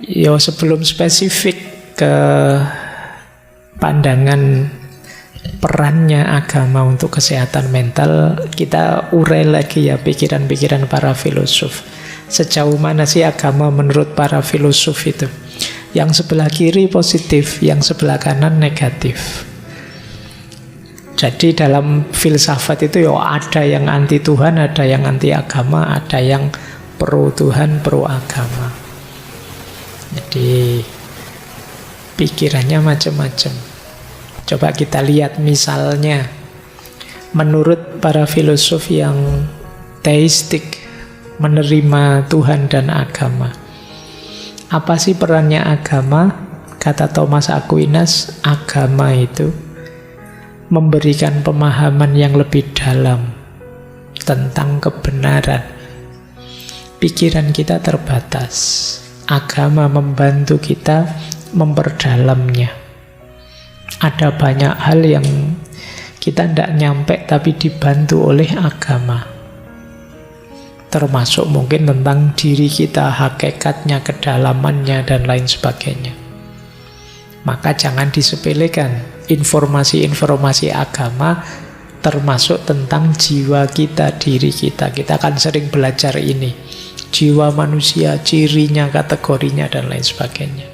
Yo, sebelum spesifik ke pandangan perannya agama untuk kesehatan mental, kita urai lagi ya pikiran-pikiran para filosof. Sejauh mana sih agama menurut para filosof itu? Yang sebelah kiri positif, yang sebelah kanan negatif. Jadi dalam filsafat itu ya ada yang anti Tuhan, ada yang anti agama, ada yang pro Tuhan, pro agama. Jadi pikirannya macam-macam. Coba kita lihat misalnya, menurut para filosof yang teistik, menerima Tuhan dan agama, apa sih perannya agama? Kata Thomas Aquinas, agama itu memberikan pemahaman yang lebih dalam tentang kebenaran. Pikiran kita terbatas. Agama membantu kita memperdalamnya. Ada banyak hal yang kita tidak nyampe tapi dibantu oleh agama. Termasuk mungkin tentang diri kita, hakikatnya, kedalamannya, dan lain sebagainya. Maka jangan disepelekan informasi-informasi agama, termasuk tentang jiwa kita, diri kita. Kita akan sering belajar ini. Jiwa manusia, cirinya, kategorinya, dan lain sebagainya.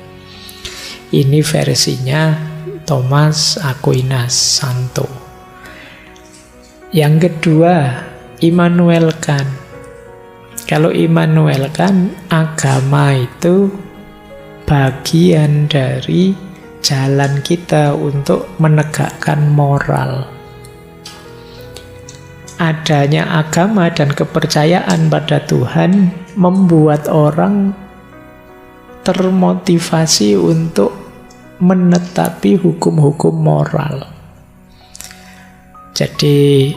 Ini versinya Thomas Aquinas, Santo. Yang kedua, Immanuel Kant. Kalau Immanuel Kant, agama itu bagian dari jalan kita untuk menegakkan moral. Adanya agama dan kepercayaan pada Tuhan membuat orang termotivasi untuk menetapi hukum-hukum moral. Jadi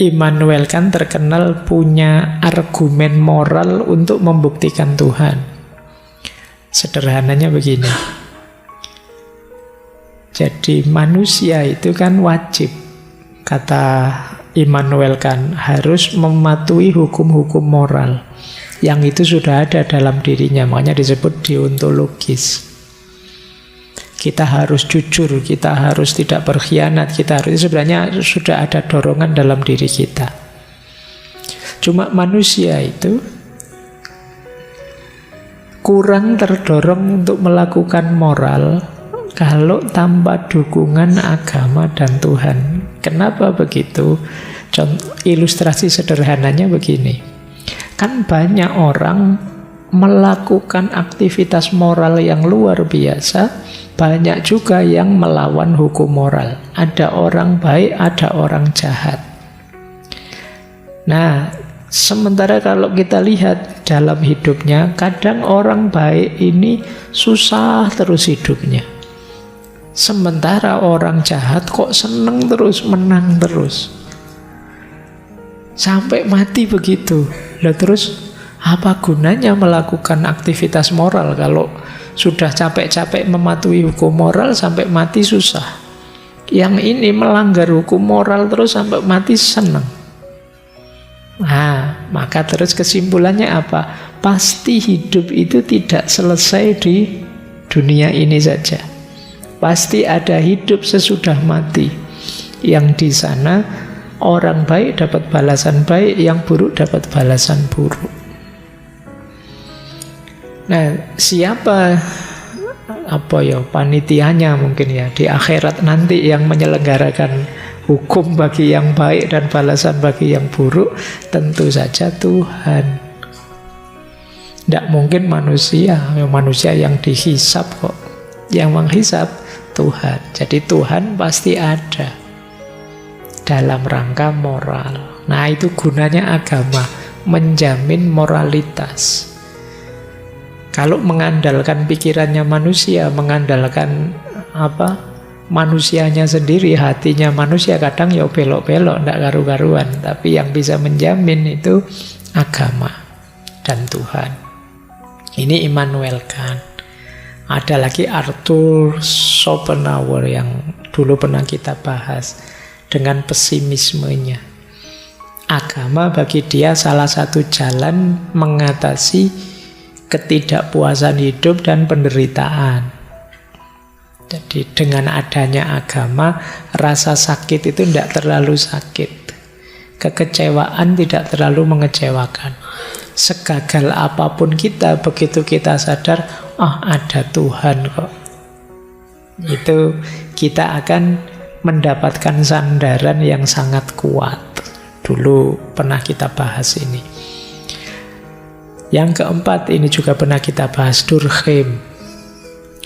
Immanuel Kant terkenal punya argumen moral untuk membuktikan Tuhan. Sederhananya begini. Jadi manusia itu kan wajib, kata Immanuel Kant, harus mematuhi hukum-hukum moral yang itu sudah ada dalam dirinya, makanya disebut deontologis. Kita harus jujur, kita harus tidak berkhianat, kita harus, sebenarnya sudah ada dorongan dalam diri kita. Cuma manusia itu kurang terdorong untuk melakukan moral kalau tanpa dukungan agama dan Tuhan. Kenapa begitu? Ilustrasi sederhananya begini. Kan banyak orang melakukan aktivitas moral yang luar biasa, banyak juga yang melawan hukum moral. Ada orang baik, ada orang jahat. Nah, sementara kalau kita lihat dalam hidupnya, kadang orang baik ini susah terus hidupnya. Sementara orang jahat kok seneng terus, menang terus. Sampai mati begitu. Lah terus apa gunanya melakukan aktivitas moral kalau sudah capek-capek mematuhi hukum moral sampai mati susah? Yang ini melanggar hukum moral terus sampai mati seneng. Nah, maka terus kesimpulannya apa? Pasti hidup itu tidak selesai di dunia ini saja. Pasti ada hidup sesudah mati. Yang di sana orang baik dapat balasan baik, yang buruk dapat balasan buruk. Nah, siapa panitianya mungkin ya di akhirat nanti yang menyelenggarakan hukum bagi yang baik dan balasan bagi yang buruk? Tentu saja Tuhan. Tidak mungkin manusia yang dihisap kok. Yang menghisap Tuhan. Jadi Tuhan pasti ada dalam rangka moral. Nah, itu gunanya agama, menjamin moralitas. Kalau mengandalkan pikirannya manusia, mengandalkan manusianya sendiri, hatinya manusia, kadang ya belok-belok, tidak karu-karuan. Tapi yang bisa menjamin itu agama dan Tuhan. Ini Immanuel Kant. Ada lagi Arthur Schopenhauer yang dulu pernah kita bahas dengan pesimismenya. Agama bagi dia salah satu jalan mengatasi ketidakpuasan hidup dan penderitaan. Jadi dengan adanya agama, rasa sakit itu tidak terlalu sakit. Kekecewaan tidak terlalu mengecewakan. Segagal apapun kita, begitu kita sadar, ada Tuhan kok, itu kita akan mendapatkan sandaran yang sangat kuat. Dulu pernah kita bahas ini. Yang keempat, ini juga pernah kita bahas, Durkheim.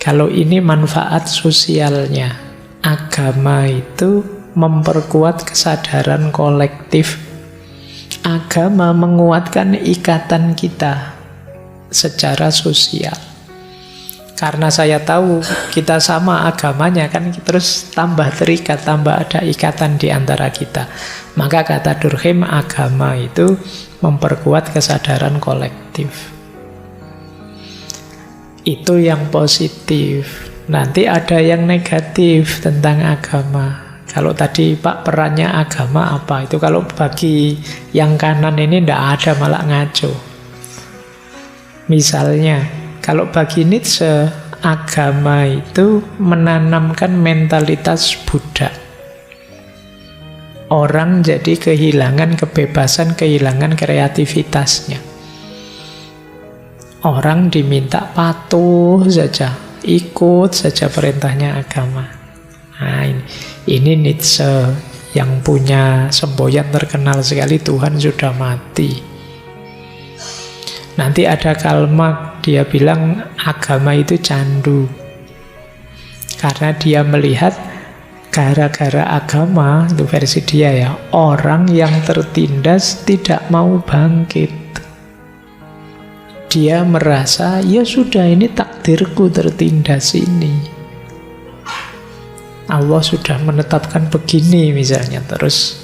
Kalau ini manfaat sosialnya, agama itu memperkuat kesadaran kolektif. Agama menguatkan ikatan kita secara sosial. Karena saya tahu kita sama agamanya, kan terus tambah terikat, tambah ada ikatan di antara kita. Maka kata Durkheim, agama itu memperkuat kesadaran kolektif. Itu yang positif. Nanti ada yang negatif tentang agama. Kalau tadi Pak, perannya agama apa? Itu kalau bagi yang kanan ini tidak ada, malah ngaco. Misalnya, kalau bagi Nietzsche, agama itu menanamkan mentalitas budak. Orang jadi kehilangan kebebasan, kehilangan kreativitasnya. Orang diminta patuh saja, ikut saja perintahnya agama. Nah, ini Nietzsche yang punya semboyan terkenal sekali, Tuhan sudah mati. Nanti ada Karl Marx, dia bilang agama itu candu. Karena dia melihat gara-gara agama, itu versi dia ya, orang yang tertindas tidak mau bangkit. Dia merasa, ya sudah, ini takdirku tertindas ini. Allah sudah menetapkan begini misalnya, terus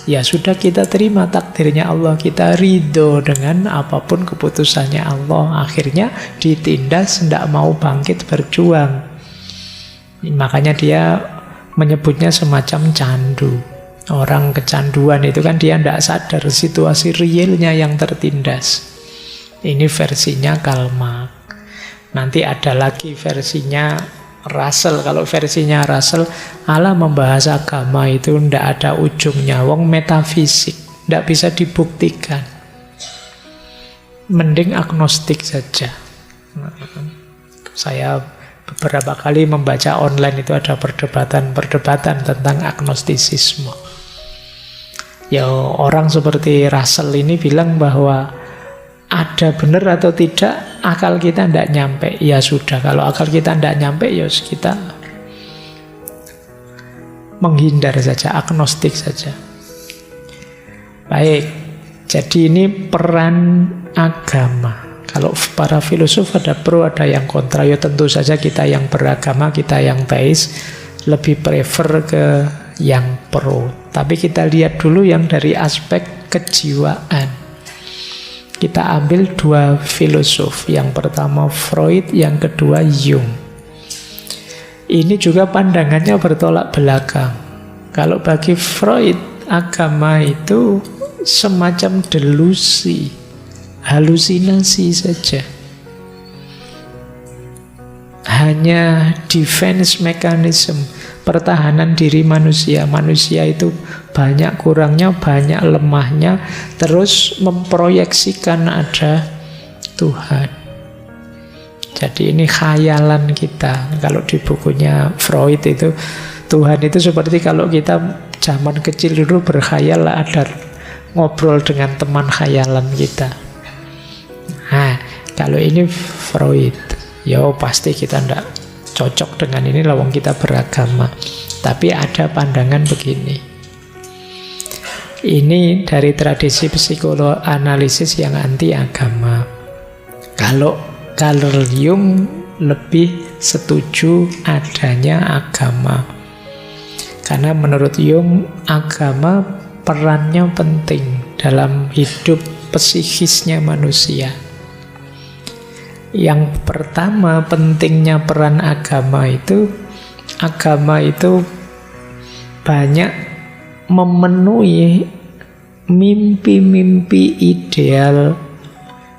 ya sudah, kita terima takdirnya Allah, kita ridho dengan apapun keputusannya Allah. Akhirnya ditindas, tidak mau bangkit berjuang. Makanya dia menyebutnya semacam candu. Orang kecanduan itu kan dia tidak sadar situasi realnya yang tertindas. Ini versinya Karl Marx. Nanti ada lagi versinya Russell. Kalau versinya Russell, Allah membahas agama itu tidak ada ujungnya, wong metafisik, tidak bisa dibuktikan. Mending agnostik saja. Saya beberapa kali membaca online itu ada perdebatan tentang agnostisisme. Ya, orang seperti Russell ini bilang bahwa ada benar atau tidak, akal kita tidak nyampe. Ya sudah, kalau akal kita tidak nyampe, ya kita menghindar saja, agnostik saja. Baik, jadi ini peran agama. Kalau para filosof ada pro, ada yang kontra. Ya tentu saja kita yang beragama, kita yang teis, lebih prefer ke yang pro. Tapi kita lihat dulu yang dari aspek kejiwaan. Kita ambil dua filosof, yang pertama Freud, yang kedua Jung. Ini juga pandangannya bertolak belakang. Kalau bagi Freud, agama itu semacam delusi, halusinasi saja. Hanya defense mechanism, pertahanan diri manusia. Manusia itu banyak kurangnya, banyak lemahnya, terus memproyeksikan ada Tuhan. Jadi ini khayalan kita. Kalau di bukunya Freud itu, Tuhan itu seperti kalau kita zaman kecil dulu berkhayal, ada ngobrol dengan teman khayalan kita. Nah, kalau ini Freud, ya pasti kita tidak cocok dengan ini, lawang kita beragama. Tapi ada pandangan begini. Ini dari tradisi psikoanalisis yang anti agama. Kalau Carl Jung lebih setuju adanya agama. Karena menurut Jung, agama perannya penting dalam hidup psikisnya manusia. Yang pertama, pentingnya peran agama itu banyak memenuhi mimpi-mimpi ideal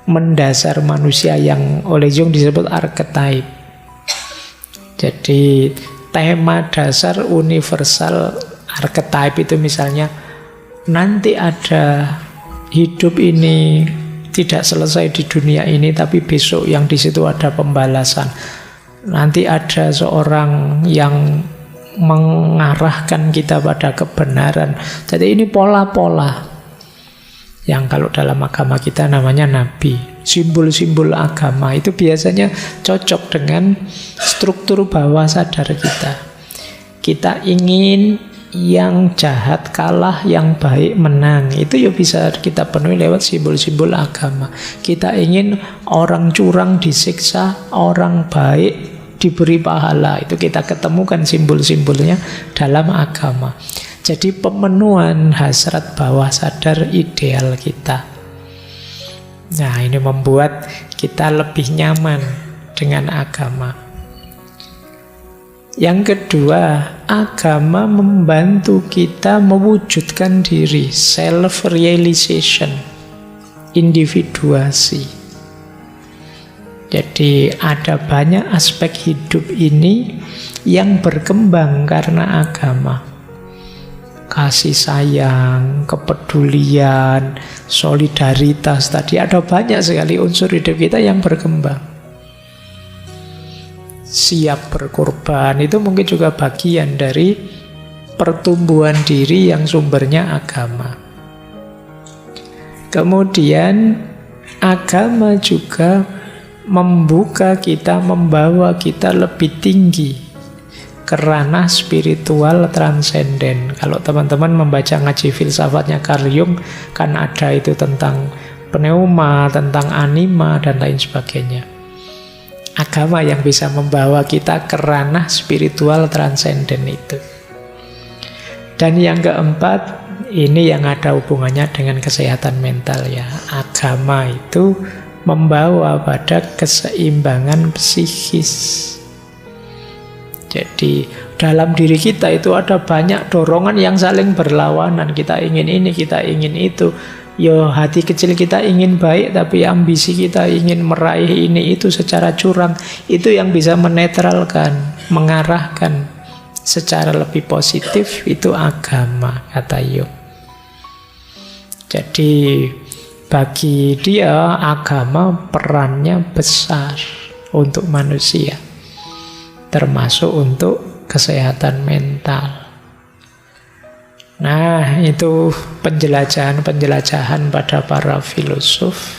mendasar manusia yang oleh Jung disebut archetype. Jadi tema dasar universal archetype itu misalnya nanti ada hidup ini tidak selesai di dunia ini, tapi besok yang di situ ada pembalasan. Nanti ada seorang yang mengarahkan kita pada kebenaran. Jadi ini pola-pola yang kalau dalam agama kita namanya nabi. Simbol-simbol agama itu biasanya cocok dengan struktur bawah sadar kita. Kita ingin yang jahat kalah, yang baik menang. Itu ya bisa kita penuhi lewat simbol-simbol agama. Kita ingin orang curang disiksa, orang baik diberi pahala. Itu kita ketemukan simbol-simbolnya dalam agama. Jadi pemenuhan hasrat bawah sadar ideal kita. Nah, ini membuat kita lebih nyaman dengan agama. Yang kedua, agama membantu kita mewujudkan diri, self-realization, individuasi. Jadi ada banyak aspek hidup ini yang berkembang karena agama. Kasih sayang, kepedulian, solidaritas, tadi ada banyak sekali unsur hidup kita yang berkembang. Siap berkorban, itu mungkin juga bagian dari pertumbuhan diri yang sumbernya agama. Kemudian agama juga membuka kita, membawa kita lebih tinggi ke ranah spiritual transenden. Kalau teman-teman membaca ngaji filsafatnya Carl Jung, kan ada itu tentang pneuma, tentang anima, dan lain sebagainya. Agama yang bisa membawa kita ke ranah spiritual transenden itu. Dan yang keempat, ini yang ada hubungannya dengan kesehatan mental ya. Agama itu membawa pada keseimbangan psikis. Jadi dalam diri kita itu ada banyak dorongan yang saling berlawanan. Kita ingin ini, kita ingin itu. Yo, hati kecil kita ingin baik, tapi ambisi kita ingin meraih ini itu secara curang. Itu yang bisa menetralkan, mengarahkan secara lebih positif, itu agama, kata Jung. Jadi bagi dia agama perannya besar untuk manusia, termasuk untuk kesehatan mental. Nah, itu penjelajahan-penjelajahan pada para filosof